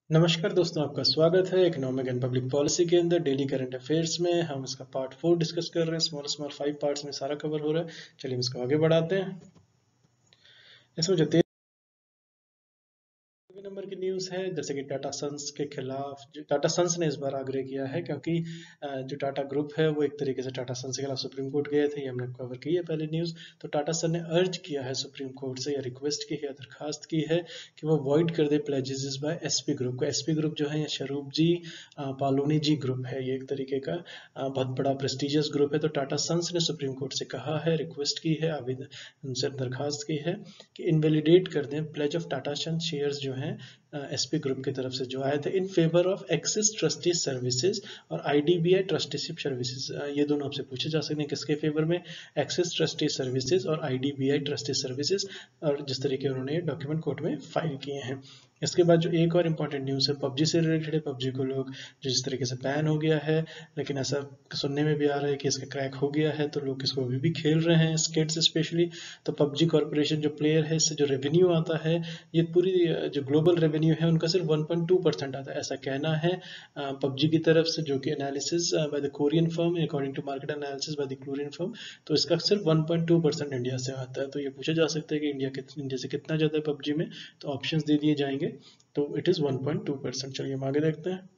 नमस्कार दोस्तों, आपका स्वागत है इकोनॉमिक एंड पब्लिक पॉलिसी के अंदर डेली करंट अफेयर्स में। हम इसका पार्ट 4 डिस्कस कर रहे हैं। स्मॉल स्मॉल 5 पार्ट्स में सारा कवर हो रहा है। चलिए हम इसको आगे बढ़ाते हैं। इसमें जो नंबर की न्यूज़ है, जैसे कि टाटा सन्स के खिलाफ जो टाटा सन्स ने इस बार आग्रह किया है, क्योंकि जो टाटा ग्रुप है वो एक तरीके से टाटा सन्स के खिलाफ सुप्रीम कोर्ट गए थे। ये हमने कवर की है पहले न्यूज़। तो टाटा सन ने अर्ज किया है सुप्रीम कोर्ट से, या रिक्वेस्ट की है, दरखास्त की है कि वो वॉइड कर दे प्लेजेस बाय एसपी ग्रुप को। एसपी ग्रुप जो है, ये स्वरूप जी पालोनी जी ग्रुप है। ये एक तरीके का बहुत बड़ा प्रेस्टिजियस ग्रुप है। तो टाटा सन्स ने सुप्रीम कोर्ट से कहा है, रिक्वेस्ट की है, आवेदन उनसे दरखास्त की है कि इनवैलिडेट कर दें pledge of Tata son shares जो हैं एसपी ग्रुप की तरफ से जो आए थे, in favour of axis trustee services और आईडीबीआई ट्रस्टीशिप सर्विसेज। ये दोनों आपसे पूछे जा सकते हैं, किसके फेवर में? एक्सिस ट्रस्टी सर्विसेज और आईडीबीआई ट्रस्टी सर्विसेज, और जिस तरीके उन्होंने डॉक्यूमेंट कोर्ट में फाइल किए हैं। इसके बाद जो एक और इम्पॉर्टेंट न्यूज़ है पबजी से रिलेटेड है। पबजी को लोग जिस तरीके से बैन हो गया है, लेकिन ऐसा सुनने में भी आ रहा है कि इसका क्रैक हो गया है, तो लोग इसको अभी भी खेल रहे हैं, स्किड्स स्पेशली। तो पबजी कॉर्पोरेशन जो प्लेयर है, इससे जो रेवेन्यू आता है, ये पूरी जो ग्लोबल रेवेन्यू है उनका सिर्फ 1.2% आता है, ऐसा कहना है पबजी की तरफ से, जो कि analysis by the Korean firm, according to market analysis by the Korean firm. तो इसका सिर्फ 1.2% इंडिया से आता है। तो ये पूछा जा सकता है कि इंडिया से कितना ज़्यादा है पबजी में, तो ऑप्शंस दे दिए जाएंगे। तो इट इज़ 1.2%। चलिए हम आगे देखते हैं।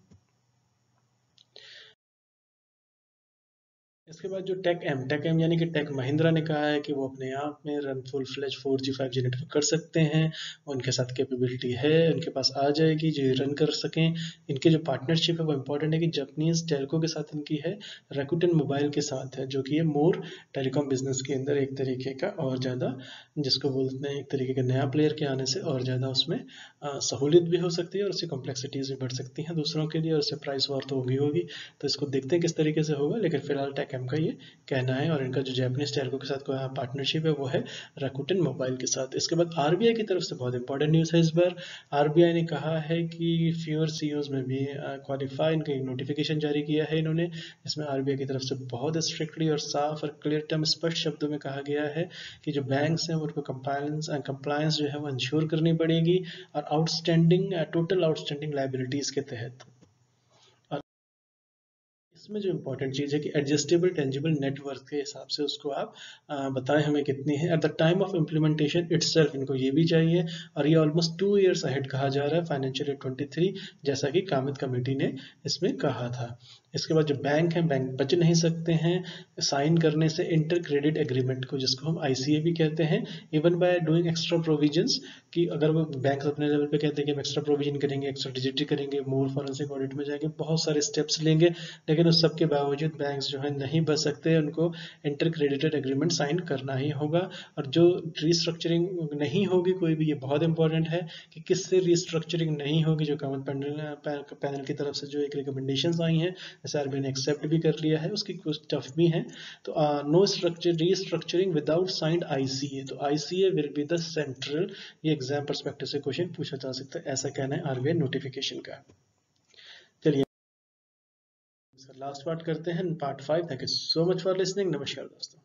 इसके बाद जो टेक एम यानी कि टेक महिंद्रा ने कहा है कि वो अपने आप में run full fledge 4G 5G network कर सकते हैं। उनके साथ कैपेबिलिटी है, उनके पास आ जाएगी जो ये रन कर सकें। इनके जो पार्टनरशिप है वो इम्पोर्टेंट है कि जापानीज टेलको के साथ इनकी है, रैकुटेन मोबाइल के साथ है, जो कि ये मोर टेलीकॉम बिजनेस के अंदर एक तरीके का और ज़्यादा, जिसको बोलते हैं एक तरीके का नया प्लेयर के आने से और ज़्यादा उसमें सहूलियत भी हो सकती है और उसकी कॉम्प्लेक्सिटीज़ भी बढ़ सकती हैं दूसरों के लिए, और उससे प्राइस वॉर तो होगी होगी। तो इसको देखते हैं किस तरीके से होगा, लेकिन फिलहाल टेक एम का ये कहना है। और इनका जो जापानीज टेलको के साथ पार्टनरशिप है वो है रैकुटेन मोबाइल के साथ। इसके बाद आरबीआई की तरफ से बहुत इंपॉर्टेंट न्यूज़ है इस बार। आरबीआई ने कहा है कि फ्यूअर सीईओज में भी क्वालिफाई, इनका एक नोटिफिकेशन जारी किया है इन्होंने। इसमें आरबीआई की तरफ से बहुत स्ट्रिक्टली और साफ और क्लियर टर्म, स्पष्ट शब्दों में कहा गया है कि जो बैंक्स हैं उनको कंप्लायंस जो है वो इंश्योर करनी पड़ेगी, और आउटस्टैंडिंग टोटल आउटस्टैंडिंग लाइबिलिटीज़ के तहत। इसमें जो इम्पोर्टेंट चीज़ है कि एडजस्टेबल टेंजिबल नेटवर्थ के हिसाब से उसको आप बताएं हमें कितनी है at the time of implementation itself. इनको ये भी चाहिए, और ये ऑलमोस्ट 2 ईयर्स अहेड कहा जा रहा है, फाइनेंशियल ईयर 23, जैसा कि कामित कमेटी ने इसमें कहा था। इसके बाद जो बैंक हैं, बैंक बच नहीं सकते हैं साइन करने से इंटर क्रेडिट एग्रीमेंट को, जिसको हम आईसीए भी कहते हैं, even by doing extra provisions. कि अगर वो बैंक अपने लेवल पे कहते हैं कि हम एक्स्ट्रा प्रोविजन करेंगे, एक्स्ट्रा डिजिटरी करेंगे, मोर फॉरेंसिक ऑडिट में जाएंगे, बहुत सारे स्टेप्स लेंगे, लेकिन उस सब के बावजूद बैंक्स जो है नहीं बच सकते, उनको इंटर क्रेडिटेड एग्रीमेंट साइन करना ही होगा। और जो रीस्ट्रक्चरिंग नहीं होगी कोई भी, ये बहुत इंपॉर्टेंट है कि किससे रीस्ट्रक्चरिंग नहीं होगी, जो कॉमन पैनल की तरफ से जो एक रिकमेंडेशन आई हैं, जैसे आरबीआई ने एक्सेप्ट भी कर लिया है, उसकी कुछ टफ भी हैं। तो no structure restructuring without signed ICA. तो ICA will be the central, ये एग्जाम परस्पेक्टिव से क्वेश्चन पूछा जा सकता है, ऐसा कहना है आरबीआई नोटिफिकेशन का। चलिए लास्ट पार्ट करते हैं, part 5। Thank you so much for listening. नमस्कार दोस्तों।